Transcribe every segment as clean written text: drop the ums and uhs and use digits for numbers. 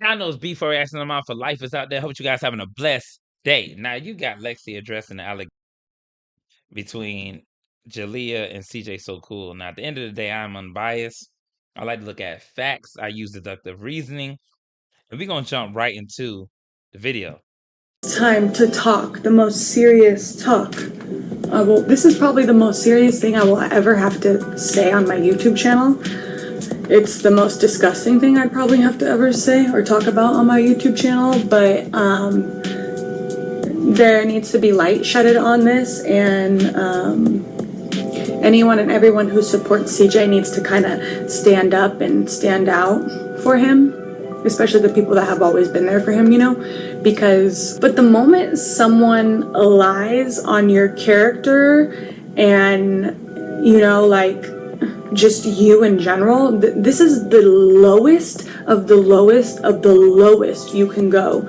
I know it's before asking them out for life is out there. Hope you guys having a blessed day. Now you got Lexi addressing the allegation between Jalea and CJ So Cool. Now at the end of the day, I'm unbiased. I like to look at facts. I use deductive reasoning. And we're gonna jump right into the video. Time to talk, the most serious talk. Well, this is probably the most serious thing I will ever have to say on my YouTube channel. It's the most disgusting thing I'd probably have to ever say or talk about on my YouTube channel, but there needs to be light shedded on this, and anyone and everyone who supports CJ needs to kind of stand up and stand out for him, especially the people that have always been there for him, you know, but the moment someone lies on your character and, you know, like just you in general, this is the lowest of the lowest of the lowest you can go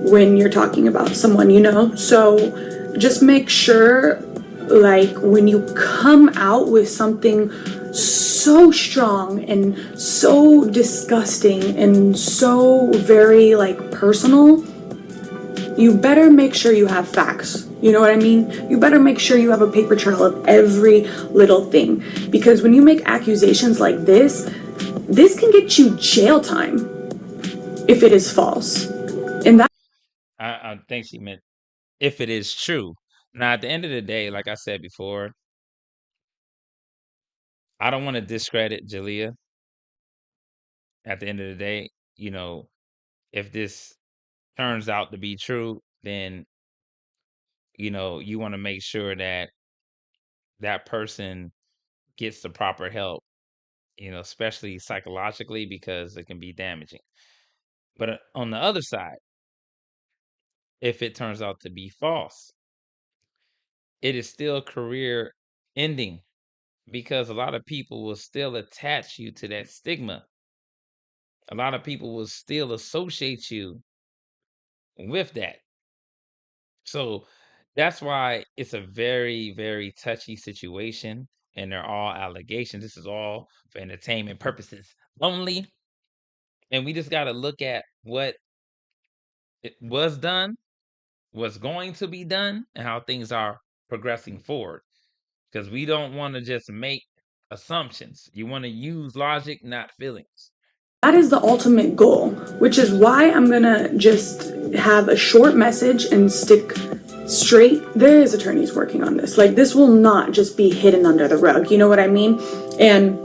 when you're talking about someone, you know. So just make sure, like, when you come out with something so strong and so disgusting and so very like personal, you better make sure you have facts. You know what I mean? You better make sure you have a paper trail of every little thing, because when you make accusations like this can get you jail time if it is false. And that I think she meant if it is true. Now at the end of the day, like I said before, I don't want to discredit Jalea. At the end of the day, you know, if this turns out to be true, then you know, you want to make sure that that person gets the proper help, you know, especially psychologically, because it can be damaging. But on the other side, if it turns out to be false, it is still career ending, because a lot of people will still attach you to that stigma. A lot of people will still associate you with that. So that's why it's a very, very touchy situation, and they're all allegations. This is all for entertainment purposes only. And we just got to look at what it was done, what's going to be done, and how things are progressing forward. Because we don't want to just make assumptions. You want to use logic, not feelings. is the ultimate goal, which is why I'm gonna just have a short message and stick straight. There is attorneys working on this. Like, this will not just be hidden under the rug. You know what I mean? And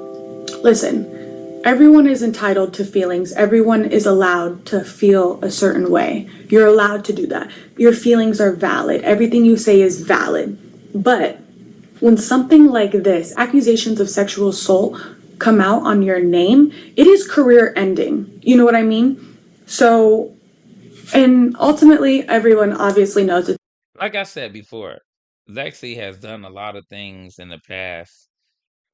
listen, everyone is entitled to feelings. Everyone is allowed to feel a certain way. You're allowed to do that. Your feelings are valid. Everything you say is valid. But when something like this, accusations of sexual assault, come out on your name, it is career ending. You know what I mean? So, and ultimately, everyone obviously knows it. Like I said before, Lexi has done a lot of things in the past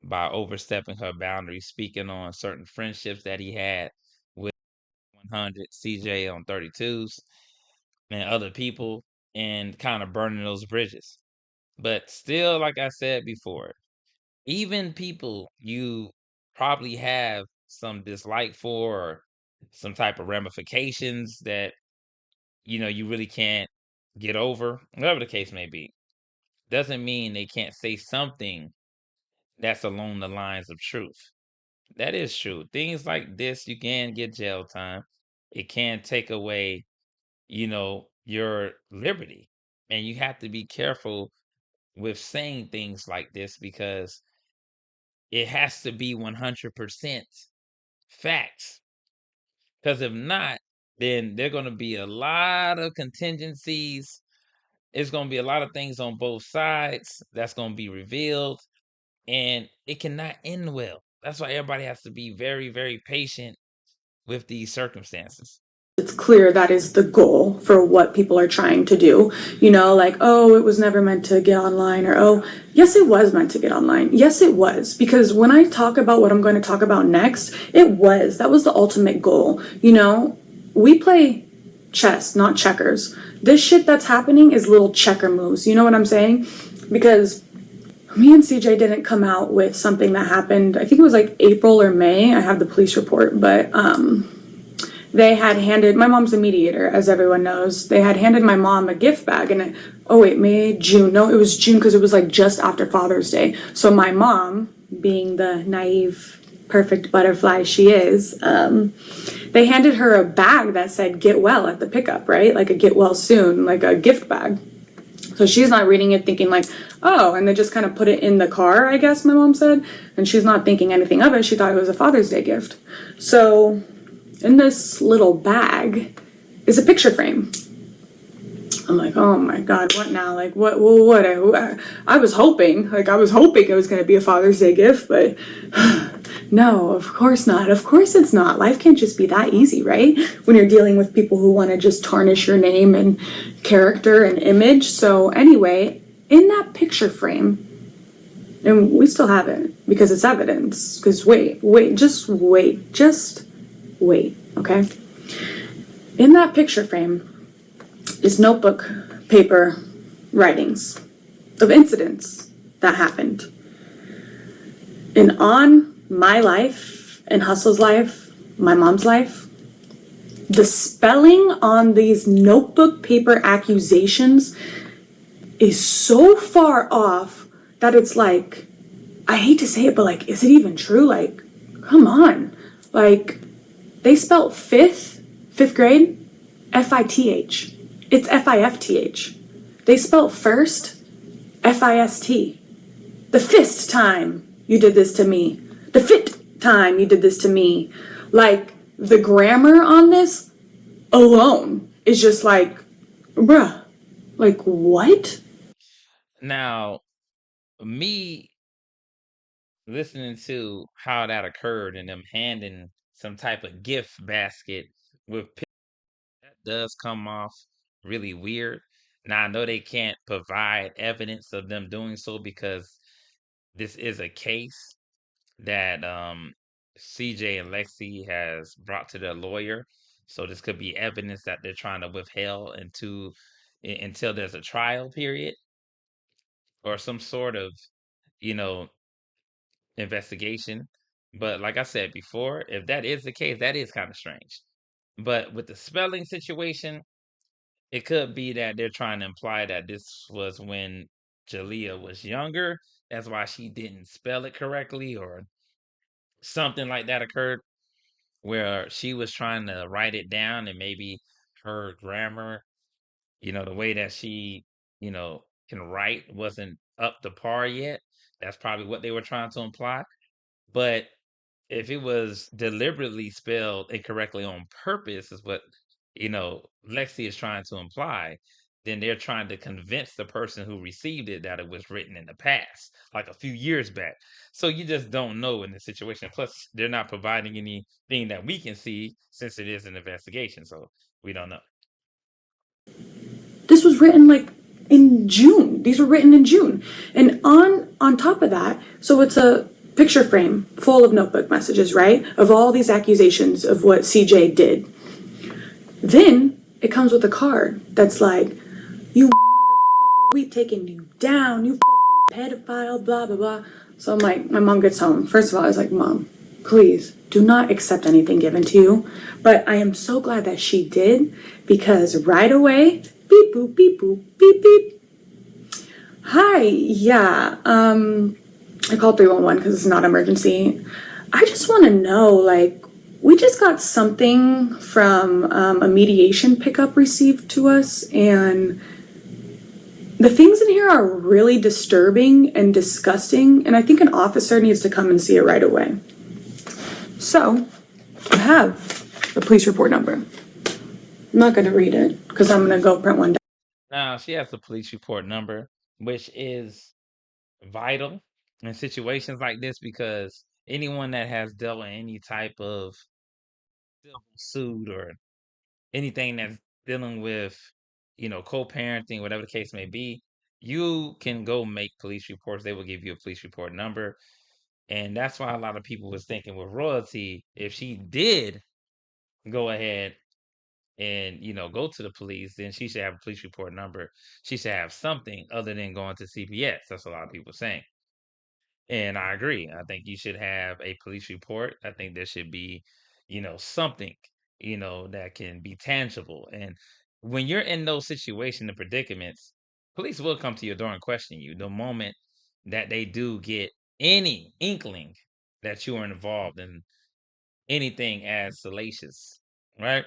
by overstepping her boundaries, speaking on certain friendships that he had with 100 CJ on 32's and other people, and kind of burning those bridges. But still, like I said before, even people you probably have some dislike for, or some type of ramifications that you know you really can't get over, whatever the case may be, doesn't mean they can't say something that's along the lines of truth. That is true. Things like this, you can get jail time. It can take away, you know, your liberty. And you have to be careful with saying things like this, because it has to be 100% facts. Because if not, then there are going to be a lot of contingencies. It's going to be a lot of things on both sides that's going to be revealed, and it cannot end well. That's why everybody has to be very, very patient with these circumstances. It's clear that is the goal for what people are trying to do. You know, like, oh, it was never meant to get online, or oh, yes, it was meant to get online. Yes, it was. Because when I talk about what I'm going to talk about next, that was the ultimate goal. You know, we play chess, not checkers. This shit that's happening is little checker moves. You know what I'm saying? Because me and CJ didn't come out with something that happened, I think it was like April or May. I have the police report, but they had handed my mom's a mediator, as everyone knows. They had handed my mom a gift bag, and oh wait, May, June. No, it was June because it was like just after Father's Day. So my mom, being the naive, perfect butterfly she is, they handed her a bag that said "Get well" at the pickup, right? Like a "Get well soon," like a gift bag. So she's not reading it thinking like, oh, and they just kind of put it in the car, I guess my mom said. And she's not thinking anything of it. She thought it was a Father's Day gift. So in this little bag is a picture frame. I'm like, oh my God, what now? Like, what? I was hoping, it was going to be a Father's Day gift, but no, of course not. Of course it's not. Life can't just be that easy, right? When you're dealing with people who want to just tarnish your name and character and image. So anyway, in that picture frame, and we still have it because it's evidence. Because just wait, okay? In that picture frame is notebook paper writings of incidents that happened. And on my life and Hustle's life, my mom's life, the spelling on these notebook paper accusations is so far off that it's like, I hate to say it, but like, is it even true? Like, come on. Like, they spelled fifth grade, F-I-T-H. It's F-I-F-T-H. They spelled first, F-I-S-T. The fifth time you did this to me. The fifth time you did this to me. Like, the grammar on this alone is just like, bruh, like, what? Now, me listening to how that occurred and them handing some type of gift basket with that does come off really weird. Now I know they can't provide evidence of them doing so because this is a case that CJ and Lexi has brought to their lawyer. So this could be evidence that they're trying to withhold until there's a trial period or some sort of, you know, investigation. But like I said before, if that is the case, that is kind of strange. But with the spelling situation, it could be that they're trying to imply that this was when Jalea was younger. That's why she didn't spell it correctly, or something like that occurred where she was trying to write it down and maybe her grammar, the way that she, can write wasn't up to par yet. That's probably what they were trying to imply. But if it was deliberately spelled incorrectly on purpose, is what Lexi is trying to imply, then they're trying to convince the person who received it that it was written in the past, like a few years back. So you just don't know in this situation. Plus, they're not providing anything that we can see since it is an investigation. So we don't know. This was written like in June. These were written in June. And on top of that, so it's a picture frame full of notebook messages, right? Of all these accusations of what CJ did. Then it comes with a card that's like, you motherfucker, we taking you down, you fucking pedophile, blah blah blah. So I'm like, my mom gets home. First of all, I was like, Mom, please do not accept anything given to you. But I am so glad that she did, because right away, beep boop, beep boop, beep beep. Hi, yeah. I called 311 because it's not emergency. I just want to know, like, we just got something from a mediation pickup received to us, and the things in here are really disturbing and disgusting, and I think an officer needs to come and see it right away. So, I have the police report number. I'm not going to read it because I'm going to go print one down. Now, she has the police report number, which is vital in situations like this because anyone that has dealt in any type of civil suit or anything that's dealing with, co-parenting, whatever the case may be, you can go make police reports. They will give you a police report number. And that's why a lot of people was thinking with royalty, if she did go ahead and, go to the police, then she should have a police report number. She should have something other than going to CPS. That's a lot of people saying. And I agree. I think you should have a police report. I think there should be, something that can be tangible. And when you're in those situations and predicaments, police will come to your door and question you the moment that they do get any inkling that you are involved in anything as salacious, right?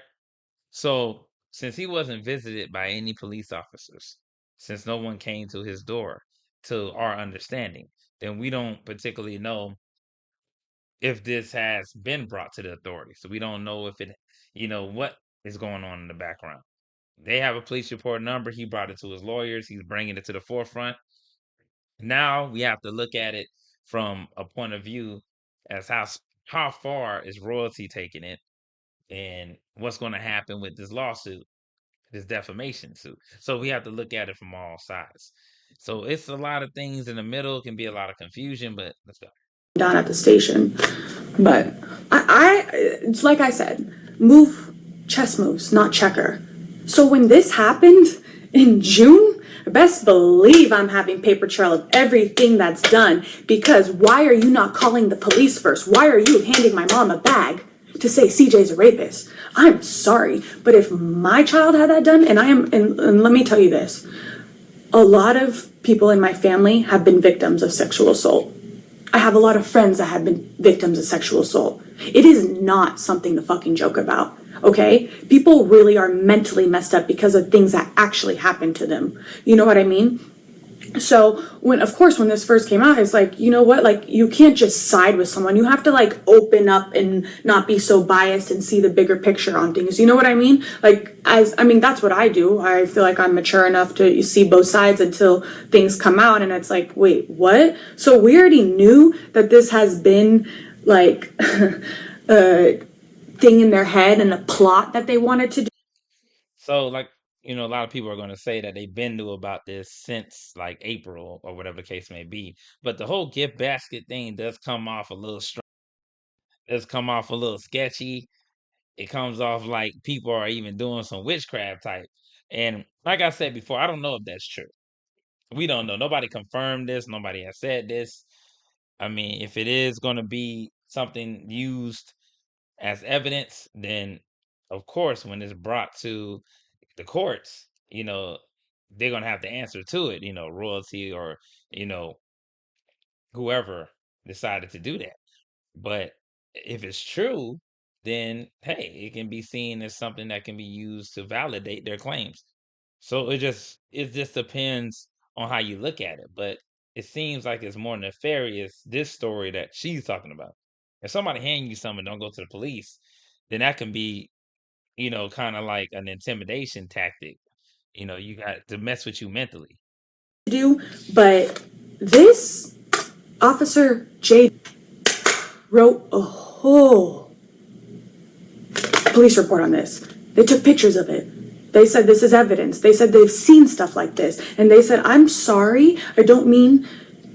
So, since he wasn't visited by any police officers, since no one came to his door, to our understanding, then we don't particularly know if this has been brought to the authorities. So we don't know if what is going on in the background. They have a police report number. He brought it to his lawyers. He's bringing it to the forefront. Now we have to look at it from a point of view as how far is royalty taking it, and what's going to happen with this lawsuit, this defamation suit. So we have to look at it from all sides. So it's a lot of things in the middle. It can be a lot of confusion, but let's go. down at the station. But it's like I said, move chess moves, not checker. So when this happened in June, best believe I'm having paper trail of everything that's done, because why are you not calling the police first? Why are you handing my mom a bag to say CJ's a rapist? I'm sorry, but if my child had that done, and let me tell you this, a lot of people in my family have been victims of sexual assault. I have a lot of friends that have been victims of sexual assault. It is not something to fucking joke about, okay? People really are mentally messed up because of things that actually happened to them. You know what I mean? So when this first came out, it's like, you know what, like, you can't just side with someone. You have to like open up and not be so biased and see the bigger picture on things. You know what I mean? Like, that's what I do. I feel like I'm mature enough to see both sides until things come out and it's like, wait, what? So we already knew that this has been like a thing in their head and a plot that they wanted to do. So, like, a lot of people are going to say that they've been knew about this since like April or whatever the case may be. But the whole gift basket thing does come off a little does come off a little sketchy. It comes off like people are even doing some witchcraft type. And like I said before, I don't know if that's true. We don't know. Nobody confirmed this. Nobody has said this. I mean, if it is going to be something used as evidence, then of course, when it's brought to the courts, they're going to have to answer to it, royalty or, you know, whoever decided to do that. But if it's true, then hey, it can be seen as something that can be used to validate their claims. So it just depends on how you look at it. But it seems like it's more nefarious, this story that she's talking about. If somebody hand you something, don't go to the police, then that can be, kind of like an intimidation tactic. You got to mess with you mentally. Do, but this officer J wrote a whole police report on this. They took pictures of it. They said this is evidence. They said they've seen stuff like this. And they said, I'm sorry, I don't mean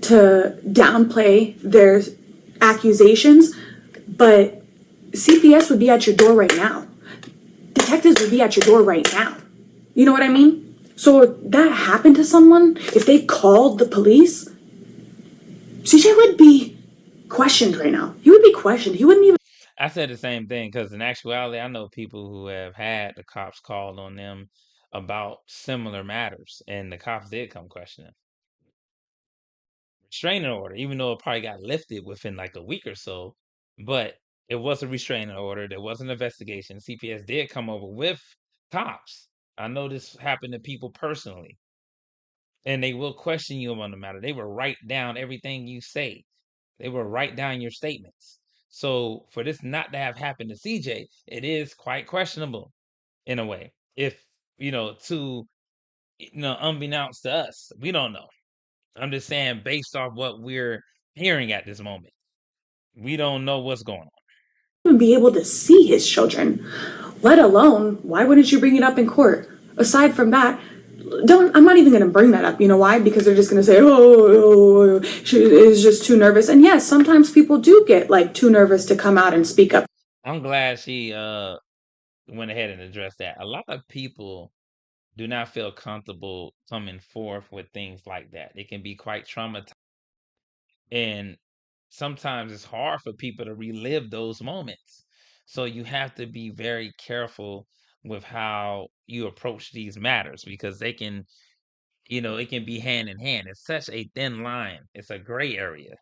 to downplay their accusations, but CPS would be at your door right now. Detectives would be at your door right now. You know what I mean? So if that happened to someone, if they called the police, CJ would be questioned right now. He would be questioned. He wouldn't even. I said the same thing because in actuality, I know people who have had the cops called on them about similar matters, and the cops did come questioning. Restraining order, even though it probably got lifted within like a week or so, but it was a restraining order. There was an investigation. CPS did come over with cops. I know this happened to people personally, and they will question you on the matter. They will write down everything you say. They will write down your statements. So for this not to have happened to CJ, it is quite questionable in a way. If unbeknownst to us, we don't know. I'm just saying, based off what we're hearing at this moment, we don't know what's going on. Even be able to see his children, let alone why wouldn't you bring it up in court? Aside from that, I'm not even going to bring that up. You know why? Because they're just going to say, oh, she is just too nervous. And yes, sometimes people do get like too nervous to come out and speak up. I'm glad she went ahead and addressed that. A lot of people do not feel comfortable coming forth with things like that. It can be quite traumatizing, and sometimes it's hard for people to relive those moments. So you have to be very careful with how you approach these matters because they can, it can be hand in hand. It's such a thin line. It's a gray area.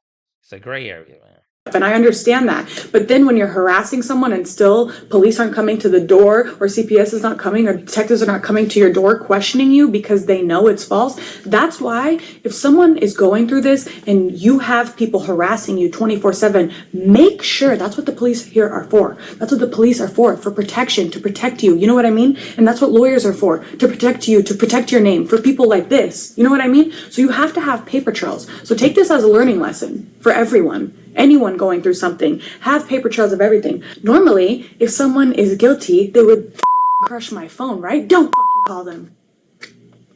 It's a gray area, man. And I understand that. But then when you're harassing someone and still police aren't coming to the door, or CPS is not coming, or detectives are not coming to your door questioning you because they know it's false, that's why if someone is going through this and you have people harassing you 24/7, make sure that's what the police here are for. That's what the police are for protection, to protect you. You know what I mean? And that's what lawyers are for, to protect you, to protect your name, for people like this. You know what I mean? So you have to have paper trails. So take this as a learning lesson for everyone. Anyone going through something, have paper trails of everything. Normally, if someone is guilty, they would crush my phone, right? Don't call them.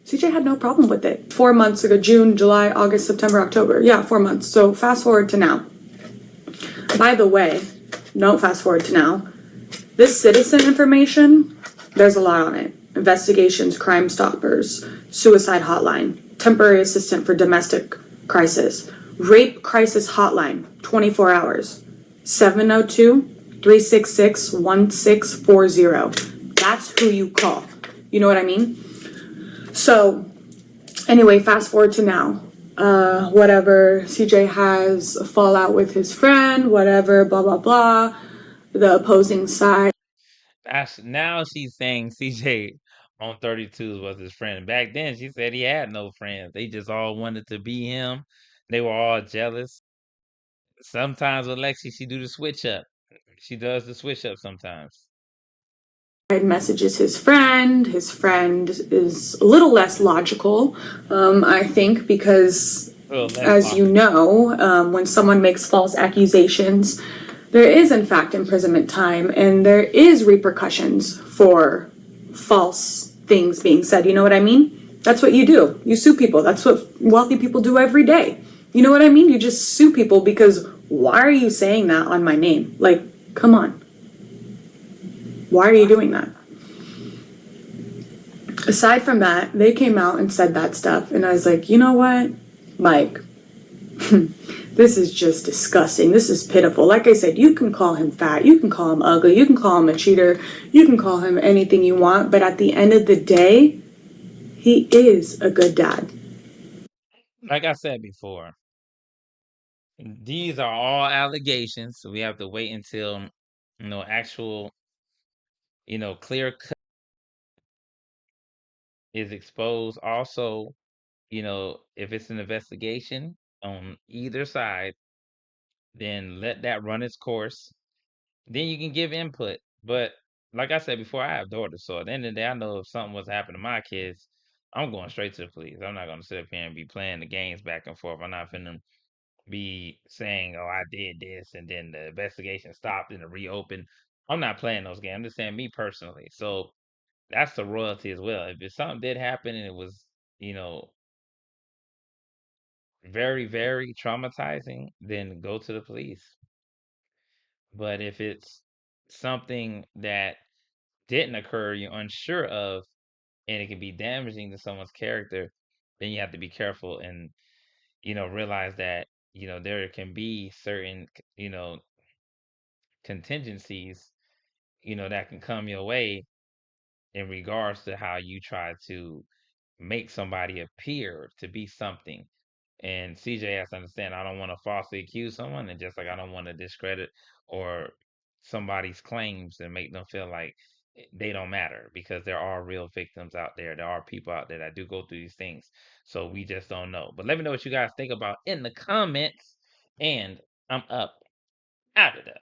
CJ had no problem with it. 4 months ago, June, July, August, September, October. Yeah, 4 months. So fast forward to now. By the way, don't fast forward to now. This citizen information, there's a lot on it. Investigations, Crime Stoppers, Suicide Hotline, Temporary Assistant for Domestic Crisis, Rape Crisis Hotline, 24 hours, 702-366-1640. That's who you call. You know what I mean? So, anyway, fast forward to now. Whatever, CJ has a fallout with his friend, whatever, blah, blah, blah. The opposing side. Now she's saying CJ on 32's was his friend. Back then, she said he had no friends. They just all wanted to be him. They were all jealous. Sometimes with Lexi, she do the switch up. She does the switch up sometimes. Messages his friend. His friend is a little less logical, I think, because as you know, when someone makes false accusations, there is in fact imprisonment time and there is repercussions for false things being said. You know what I mean? That's what you do. You sue people. That's what wealthy people do every day. You know what I mean? You just sue people because why are you saying that on my name? Like, come on. Why are you doing that? Aside from that, they came out and said that stuff, and I was like, you know what, Mike, this is just disgusting. This is pitiful. Like I said, you can call him fat, you can call him ugly, you can call him a cheater, you can call him anything you want, but at the end of the day, he is a good dad. Like I said before, these are all allegations, so we have to wait until actual, clear cut is exposed. Also, if it's an investigation on either side, then let that run its course. Then you can give input. But like I said before, I have daughters, so at the end of the day, I know if something was happening to my kids, I'm going straight to the police. I'm not going to sit up here and be playing the games back and forth. I'm not finna be saying, "Oh, I did this," and then the investigation stopped and it reopened. I'm not playing those games. I'm just saying me personally. So that's the royalty as well. If something did happen and it was, you know, very, very traumatizing, then go to the police. But if it's something that didn't occur, you're unsure of, and it can be damaging to someone's character, then you have to be careful and, realize that, there can be certain, contingencies, that can come your way in regards to how you try to make somebody appear to be something. And CJ has to understand I don't want to falsely accuse someone, and just like I don't want to discredit or somebody's claims and make them feel like they don't matter because there are real victims out there. There are people out there that do go through these things. So we just don't know. But let me know what you guys think about in the comments. And I'm up out of there.